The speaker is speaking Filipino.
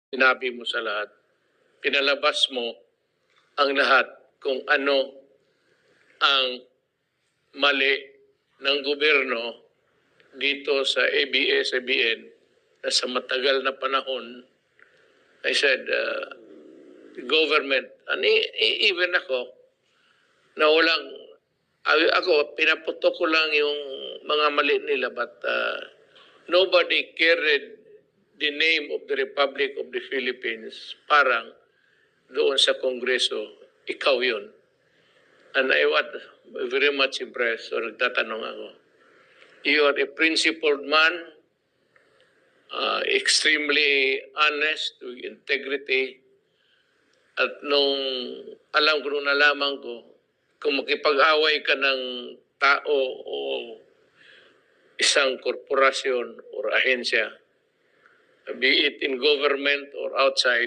sinabi mo sa lahat. Pinalabas mo ang lahat kung ano ang mali ng gobyerno dito sa ABS-CBN na sa matagal na panahon, I said, the government, and even ako, na walang, ako, pinaputok ko lang yung mga mali nila, but nobody carried the name of the Republic of the Philippines parang doon sa Kongreso, ikaw yun. And I was very much impressed. So nagtatanong ako. You are a principled man, extremely honest, with integrity. At nung alam ko, nung nalaman ko, kung makipag-away ka ng tao o isang korporasyon or ahensya, be it in government or outside,